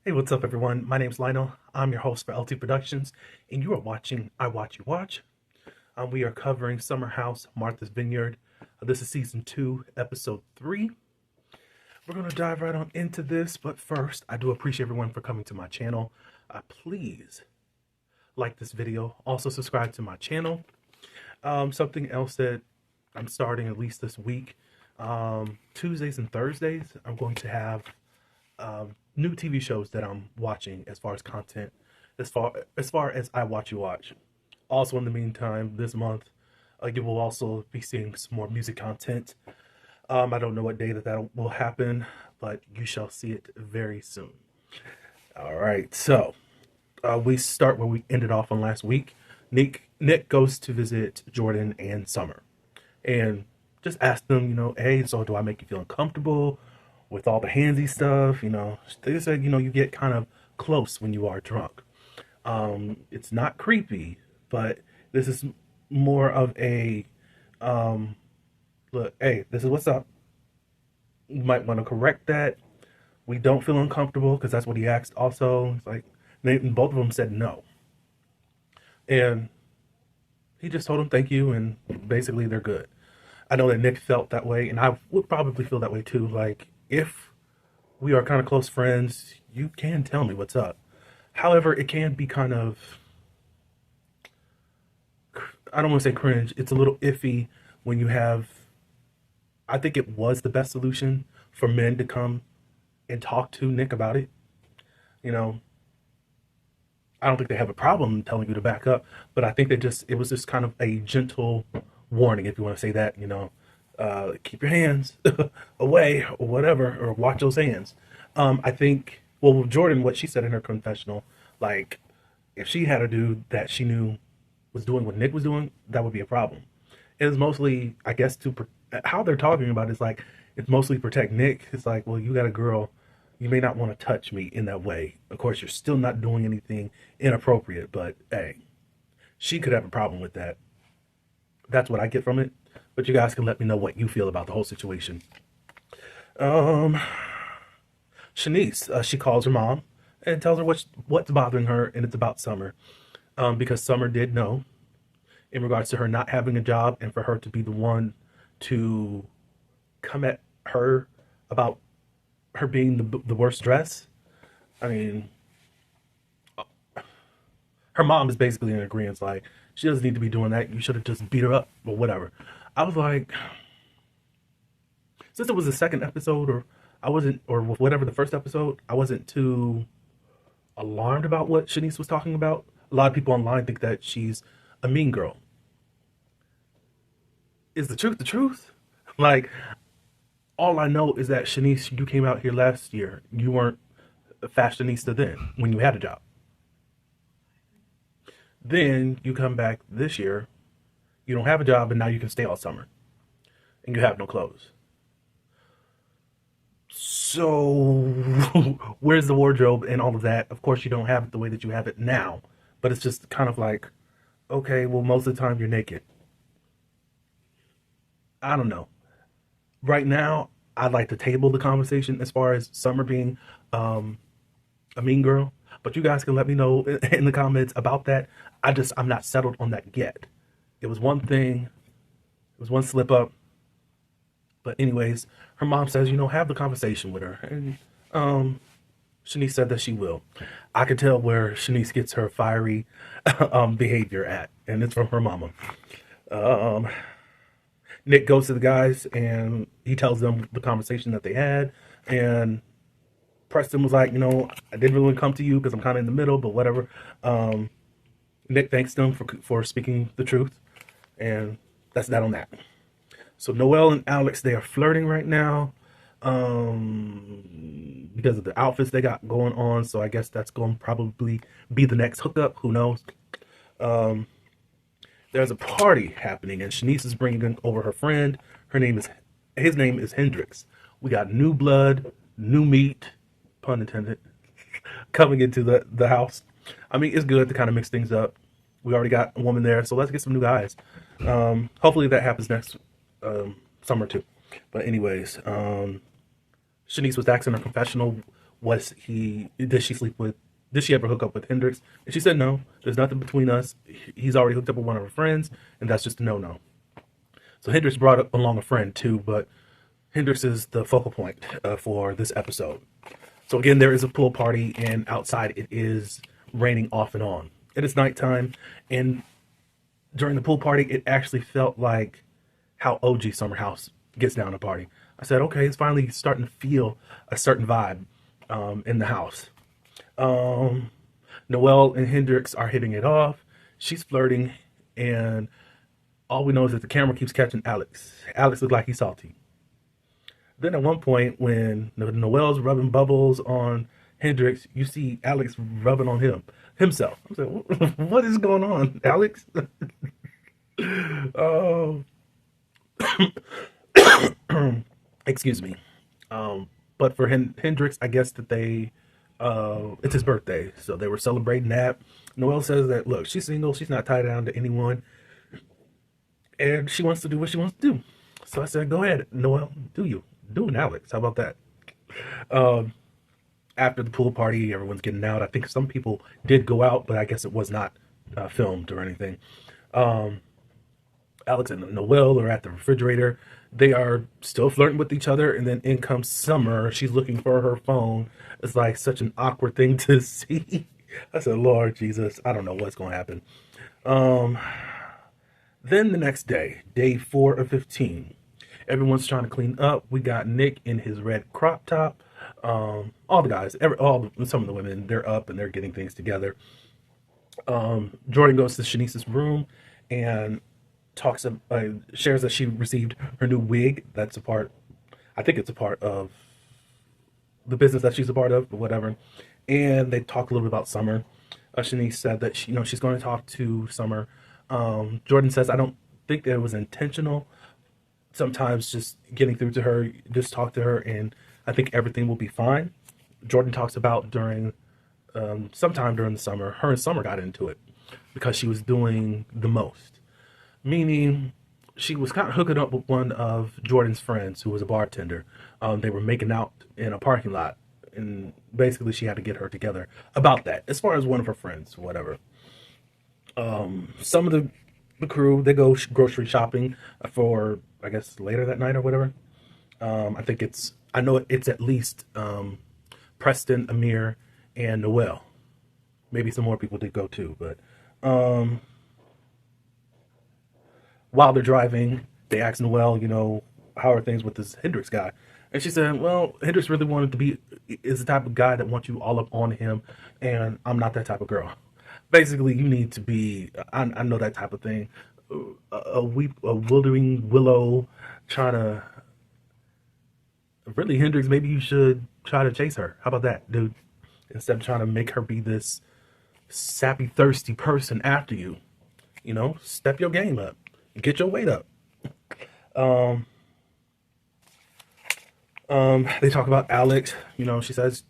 Hey, what's up, everyone? My name's Lionel. I'm your host for LT Productions, and you are watching I Watch You Watch. We are covering Summer House, Martha's Vineyard. This is season 2, episode 3. We're going to dive right on into this, but first, I do appreciate everyone for coming to my channel. Please like this video. Also, subscribe to my channel. Something else that I'm starting at least this week, Tuesdays and Thursdays, I'm going to have new TV shows that I'm watching as far as content, as far as I Watch You Watch. Also, in the meantime, this month, you will also be seeing some more music content. I don't know what day that will happen, but you shall see it very soon. All right, so we start where we ended off on last week. Nick goes to visit Jordan and Summer, and just ask them, hey, so do I make you feel uncomfortable with all the handsy stuff? They said, you get kind of close when you are drunk. It's not creepy, but this is more of a look, hey, this is what's up. You might want to correct that. We don't feel uncomfortable, because that's what he asked also. It's like, both of them said no. And he just told them thank you, and basically they're good. I know that Nick felt that way, and I would probably feel that way too. Like, if we are kind of close friends, you can tell me what's up. However, it can be kind of, I don't want to say cringe, it's a little iffy when you have, I think it was the best solution for men to come and talk to Nick about it. You know, I don't think they have a problem telling you to back up, but I think it was just kind of a gentle warning, if you want to say that, keep your hands away or whatever, or watch those hands. I think, well, with Jordan, what she said in her confessional, like, if she had a dude that she knew was doing what Nick was doing, that would be a problem. It was mostly, I guess, how they're talking about it is like, it's mostly protect Nick. It's like, well, you got a girl, you may not want to touch me in that way. Of course, you're still not doing anything inappropriate, but hey, she could have a problem with that. That's what I get from it. But you guys can let me know what you feel about the whole situation. Um, Shanice, she calls her mom and tells her what's bothering her, and it's about Summer. Because Summer did know in regards to her not having a job, and for her to be the one to come at her about her being the worst dress. I mean, her mom is basically in agreement. Like, she doesn't need to be doing that. You should have just beat her up or whatever. I was like, since it was the second episode, or I wasn't, or whatever, the first episode, I wasn't too alarmed about what Shanice was talking about. A lot of people online think that she's a mean girl. Is the truth the truth? Like, all I know is that Shanice, you came out here last year. You weren't a fashionista then when you had a job. Then you come back this year, you don't have a job, and now you can stay all summer, and you have no clothes. So, where's the wardrobe and all of that? Of course, you don't have it the way that you have it now, but it's just kind of like, okay, well, most of the time you're naked. I don't know. Right now, I'd like to table the conversation as far as Summer being a mean girl, but you guys can let me know in the comments about that. I'm not settled on that yet. It was one thing, it was one slip up. But anyways, her mom says, have the conversation with her. And Shanice said that she will. I can tell where Shanice gets her fiery behavior at, and it's from her mama. Um, Nick goes to the guys, and he tells them the conversation that they had. And Preston was like, I didn't really come to you because I'm kind of in the middle, but whatever. Nick thanks them for speaking the truth. And that's that on that. So Noelle and Alex, they are flirting right now, because of the outfits they got going on. So I guess that's going to probably be the next hookup. Who knows? There's a party happening, and Shanice is bringing over her friend. His name is Hendrix. We got new blood, new meat, pun intended, coming into the house. I mean, it's good to kind of mix things up. We already got a woman there, so let's get some new guys. Hopefully that happens next summer too. But anyways, Shanice was asking her confessional did she sleep with, did she ever hook up with Hendrix? And she said no, there's nothing between us. He's already hooked up with one of her friends, and that's just a no-no. So Hendrix brought up along a friend too, but Hendrix is the focal point for this episode. So again, there is a pool party, and outside it is raining off and on. It is nighttime, and during the pool party, it actually felt like how OG Summer House gets down to party. I said, okay, it's finally starting to feel a certain vibe in the house. Noelle and Hendrix are hitting it off. She's flirting, and all we know is that the camera keeps catching Alex. Alex looks like he's salty. Then at one point, when Noelle's rubbing bubbles on Hendrix, you see Alex rubbing on himself. I'm saying, what is going on, Alex? Oh, excuse me. But for Hendrix, I guess that it's his birthday, so they were celebrating that. Noelle says that, look, she's single, she's not tied down to anyone, and she wants to do what she wants to do. So I said, go ahead, Noelle, do it, Alex. How about that? After the pool party, everyone's getting out. I think some people did go out, but I guess it was not filmed or anything. Alex and Noelle are at the refrigerator. They are still flirting with each other, and then in comes Summer. She's looking for her phone. It's like such an awkward thing to see. I said, Lord Jesus, I don't know what's going to happen. Then the next day, day 4 of 15, everyone's trying to clean up. We got Nick in his red crop top. All the guys, some of the women, they're up and they're getting things together. Jordan goes to Shanice's room and shares that she received her new wig. I think it's a part of the business that she's a part of, but whatever. And they talk a little bit about Summer. Shanice said that she's going to talk to Summer. Jordan says, I don't think that it was intentional. Sometimes just getting through to her, just talk to her, and I think everything will be fine. Jordan talks about sometime during the summer, her and Summer got into it because she was doing the most. Meaning, she was kind of hooking up with one of Jordan's friends who was a bartender. They were making out in a parking lot, and basically she had to get her together about that, as far as one of her friends, whatever. Some of the crew, they go grocery shopping for, I guess, later that night or whatever. I know it's at least Preston, Amir, and Noelle. Maybe some more people did go too, but while they're driving, they ask Noelle, how are things with this Hendrix guy? And she said, well, Hendrix really is the type of guy that wants you all up on him, and I'm not that type of girl. Basically, you need to be, I know that type of thing, a withering willow trying to, really, Hendrix, maybe you should try to chase her. How about that, dude? Instead of trying to make her be this sappy, thirsty person after you. Step your game up. Get your weight up. They talk about Alex. She says,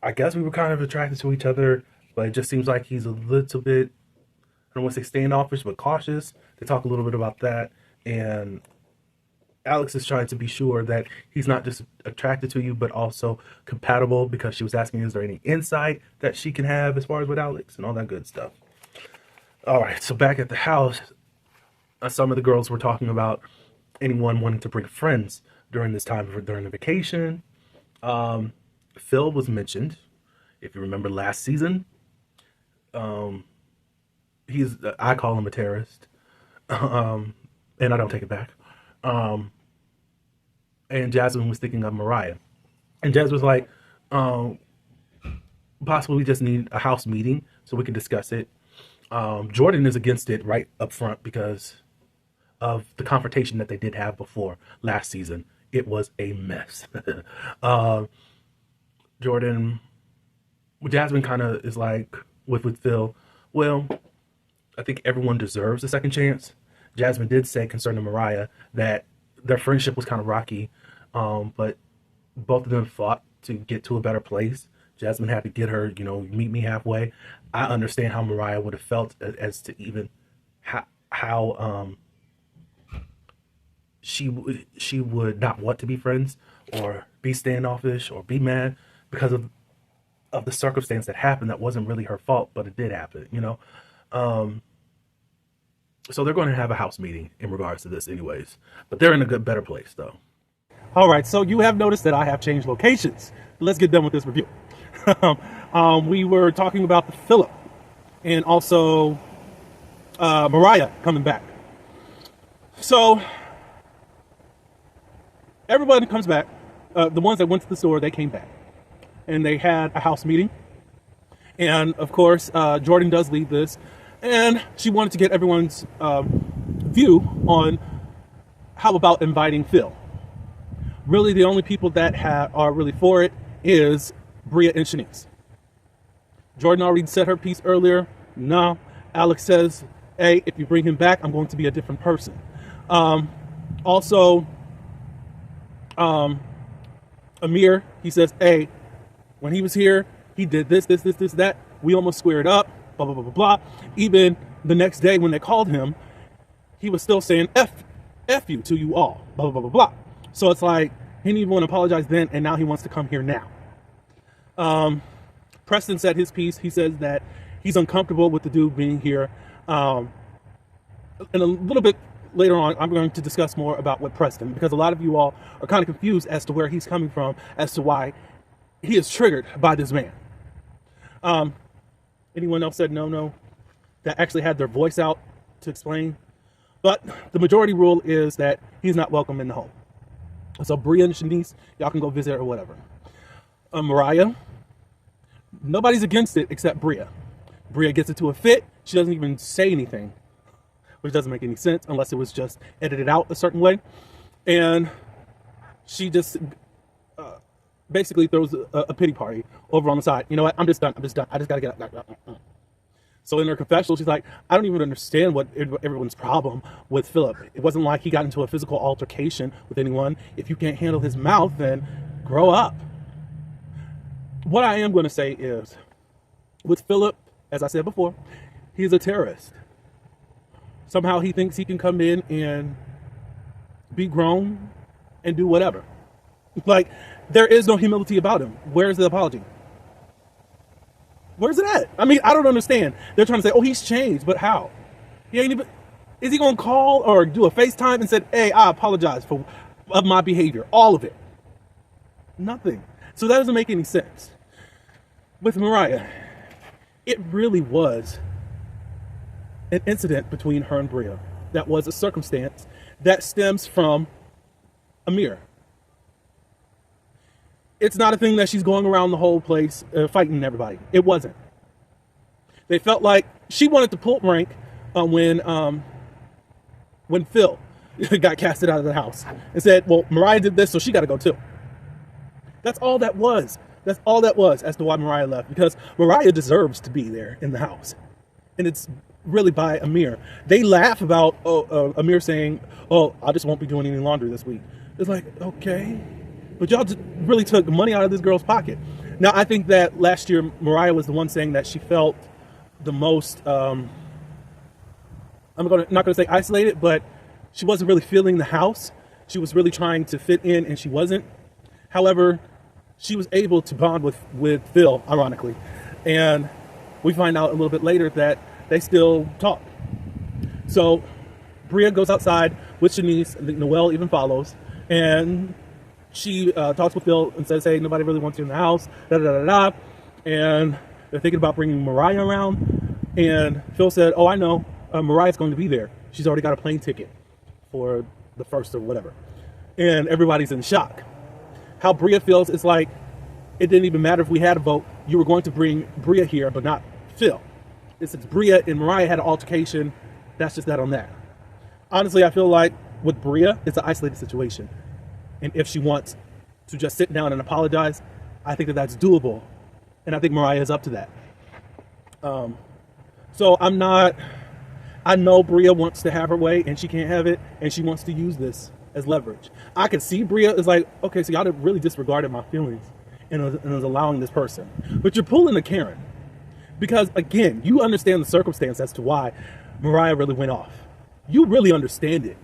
I guess we were kind of attracted to each other, but it just seems like he's a little bit, I don't want to say standoffish, but cautious. They talk a little bit about that, and Alex is trying to be sure that he's not just attracted to you, but also compatible, because she was asking, is there any insight that she can have as far as with Alex and all that good stuff. All right, so back at the house, some of the girls were talking about anyone wanting to bring friends during this time during the vacation. Phil was mentioned. If you remember last season, I call him a terrorist, and I don't take it back. And Jasmine was thinking of Mariah, and Jazz was like, possibly we just need a house meeting so we can discuss it. Jordan is against it right up front because of the confrontation that they did have before last season. It was a mess. Jasmine kind of is like with Phil, well, I think everyone deserves a second chance. Jasmine did say concerning Mariah that their friendship was kind of rocky, but both of them fought to get to a better place. Jasmine had to get her, meet me halfway. I understand how Mariah would have felt as to even how she would not want to be friends or be standoffish or be mad. because of the circumstance that happened that wasn't really her fault, but it did happen, you know? Um, so they're going to have a house meeting in regards to this anyways, but they're in a better place though. All right, so you have noticed that I have changed locations. Let's get done with this review. We were talking about the Philip and also Mariah coming back. So everybody comes back. The ones that went to the store, they came back. And they had a house meeting. And of course, Jordan does lead this. And she wanted to get everyone's view on how about inviting Phil. Really, the only people that are really for it is Bria and Shanice. Jordan already said her piece earlier. No. Alex says, hey, if you bring him back, I'm going to be a different person. Also, Amir, he says, hey, when he was here, he did this, that. We almost squared up, blah, blah, blah, blah, blah. Even the next day when they called him, he was still saying F you to you all, blah, blah, blah, blah, blah. So it's like, he didn't even want to apologize then, and now he wants to come here now. Preston said his piece. He says that he's uncomfortable with the dude being here. And a little bit later on, I'm going to discuss more about what Preston, because a lot of you all are kind of confused as to where he's coming from, as to why he is triggered by this man. Anyone else said no, that actually had their voice out to explain. But the majority rule is that he's not welcome in the home. So Bria and Shanice, y'all can go visit or whatever. Mariah, nobody's against it except Bria. Bria gets into a fit. She doesn't even say anything, which doesn't make any sense unless it was just edited out a certain way. And she just basically throws a pity party over on the side. You know what? I'm just done. I just got to get up. So in her confessional, she's like, I don't even understand what everyone's problem with Philip. It wasn't like he got into a physical altercation with anyone. If you can't handle his mouth, then grow up. What I am going to say is, with Philip, as I said before, he's a terrorist. Somehow he thinks he can come in and be grown and do whatever. Like, there is no humility about him. Where's the apology? Where's it at? I mean, I don't understand. They're trying to say, oh, he's changed, but how? He ain't even, is he going to call or do a FaceTime and say, hey, I apologize for my behavior, all of it? Nothing. So that doesn't make any sense. With Mariah, it really was an incident between her and Bria that was a circumstance that stems from Amir. It's not a thing that she's going around the whole place fighting everybody. It wasn't. They felt like she wanted to pull rank when Phil got casted out of the house and said, well, Mariah did this, so she got to go too. That's all that was. That's all that was as to why Mariah left, because Mariah deserves to be there in the house. And it's really by Amir. They laugh about Amir saying, oh, I just won't be doing any laundry this week. It's like, okay. But y'all just really took money out of this girl's pocket. Now, I think that last year, Mariah was the one saying that she felt the most, I'm not going to say isolated, but she wasn't really feeling the house. She was really trying to fit in, and she wasn't. However, she was able to bond with Phil, ironically. And we find out a little bit later that they still talk. So Bria goes outside with Shanice, and Noelle even follows. And she talks with Phil and says, hey, nobody really wants you in the house, da-da-da-da-da. And they're thinking about bringing Mariah around. And Phil said, oh, I know, Mariah's going to be there. She's already got a plane ticket for the 1st or whatever. And everybody's in shock. How Bria feels is like, it didn't even matter if we had a vote. You were going to bring Bria here, but not Phil. Since Bria and Mariah had an altercation, that's just that on that. Honestly, I feel like with Bria, it's an isolated situation. And if she wants to just sit down and apologize, I think that that's doable. And I think Mariah is up to that. So I know Bria wants to have her way and she can't have it. And she wants to use this as leverage. I could see Bria is like, okay, so y'all really disregarded my feelings and was allowing this person. But you're pulling a Karen. Because again, you understand the circumstance as to why Mariah really went off. You really understand it.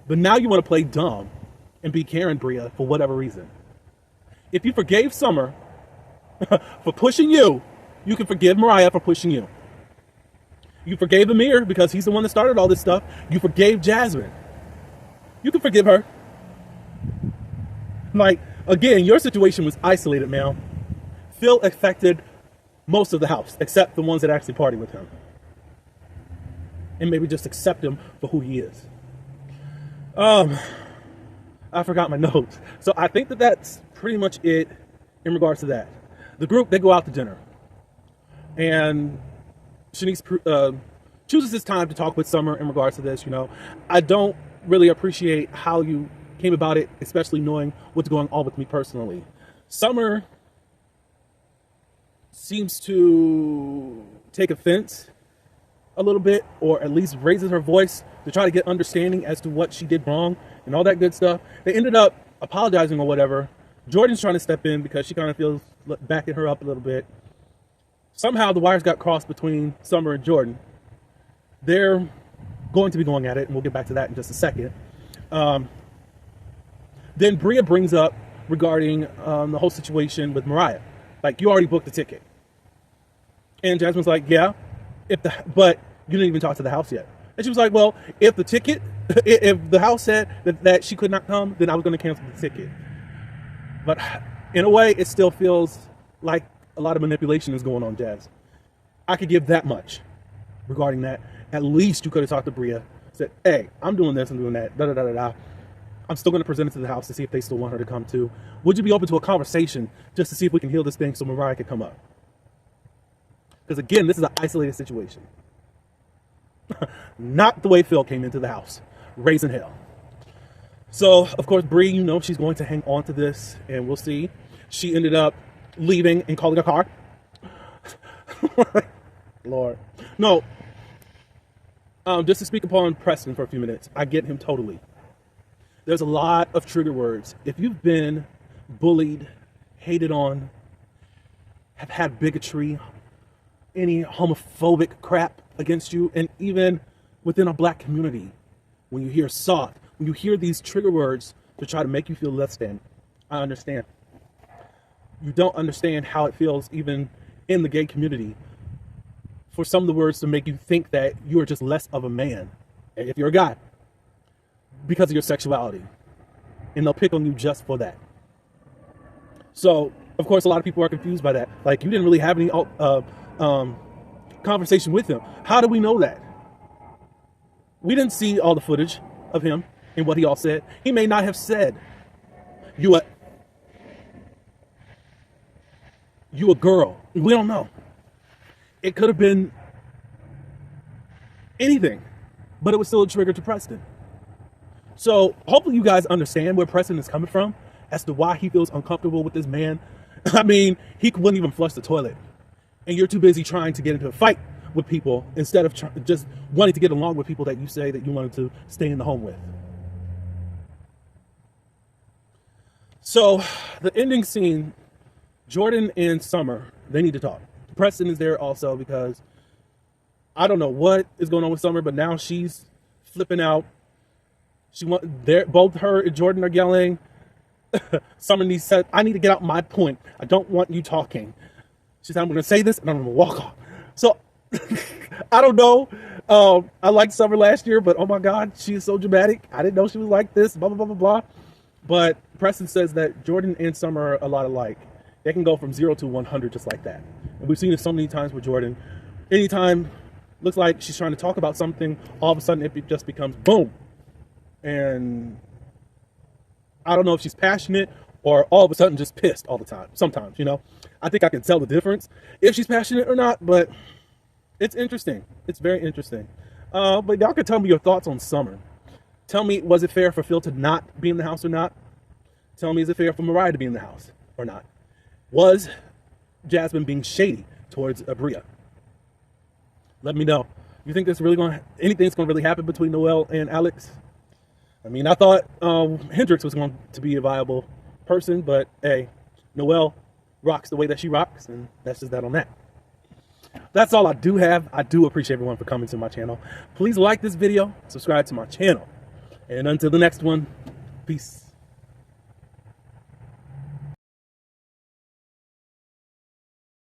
But now you want to play dumb and be Karen, Bria, for whatever reason. If you forgave Summer for pushing you, you can forgive Mariah for pushing you. You forgave Amir because he's the one that started all this stuff. You forgave Jasmine. You can forgive her. Like, again, your situation was isolated, man. Phil affected most of the house, except the ones that actually party with him. And maybe just accept him for who he is. I forgot my notes. So I think that that's pretty much it in regards to that. The group, they go out to dinner. And Shanice chooses this time to talk with Summer in regards to this, you know. I don't really appreciate how you came about it, especially knowing what's going on with me personally. Summer seems to take offense a little bit, or at least raises her voice to try to get understanding as to what she did wrong and all that good stuff. They ended up apologizing or whatever. Jordan's trying to step in because she kind of feels backing her up a little bit. Somehow the wires got crossed between Summer and Jordan. They're going to be going at it, and we'll get back to that in just a second. Then Bria brings up regarding the whole situation with Mariah. Like, you already booked the ticket. And Jasmine's like, yeah, but you didn't even talk to the house yet. And she was like, well, if the house said that she could not come, then I was going to cancel the ticket. But in a way, it still feels like a lot of manipulation is going on, Jazz. I could give that much regarding that. At least you could have talked to Bria, said, hey, I'm doing this, I'm doing that, da-da-da-da-da. I'm still going to present it to the house to see if they still want her to come too. Would you be open to a conversation just to see if we can heal this thing so Mariah could come up? Because again, this is an isolated situation. Not the way Phil came into the house, raising hell. So, of course, Bree, you know, she's going to hang on to this, and we'll see. She ended up leaving and calling a car. Lord. No. Just to speak upon Preston for a few minutes, I get him totally. There's a lot of trigger words. If you've been bullied, hated on, have had bigotry, any homophobic crap against you, and even within a black community, when you hear soft, when you hear these trigger words to try to make you feel less than, I understand. You don't understand how it feels even in the gay community for some of the words to make you think that you are just less of a man, if you're a guy, because of your sexuality. And they'll pick on you just for that. So, of course, a lot of people are confused by that. Like, you didn't really have any conversation with him. How do we know that? We didn't see all the footage of him and what he all said. He may not have said, you a girl. We don't know. It could have been anything, but it was still a trigger to Preston. So hopefully you guys understand where Preston is coming from as to why he feels uncomfortable with this man. I mean, he wouldn't even flush the toilet, and you're too busy trying to get into a fight with people instead of just wanting to get along with people that you say that you wanted to stay in the home with. So the ending scene, Jordan and Summer, they need to talk. Preston is there also because I don't know what is going on with Summer, but now she's flipping out. Both her and Jordan are yelling. Summer said, I need to get out my point. I don't want you talking. She said, I'm going to say this and I'm going to walk off. So I don't know. I liked Summer last year, but oh my God, she is so dramatic. I didn't know she was like this, blah, blah, blah, blah, blah. But Preston says that Jordan and Summer are a lot alike. They can go from 0 to 100 just like that. And we've seen it so many times with Jordan. Anytime looks like she's trying to talk about something, all of a sudden it just becomes boom. And I don't know if she's passionate or all of a sudden just pissed all the time. Sometimes, you know, I think I can tell the difference if she's passionate or not, but it's interesting. It's very interesting. But y'all can tell me your thoughts on Summer. Tell me, was it fair for Phil to not be in the house or not? Tell me, is it fair for Mariah to be in the house or not? Was Jasmine being shady towards Bria? Let me know. You think anything's going to really happen between Noel and Alex? I mean, I thought Hendrix was going to be a viable person, but hey, Noel rocks the way that she rocks, and that's just that on that. That's all I do have. I do appreciate everyone for coming to my channel. Please like this video, subscribe to my channel, and until the next one, peace.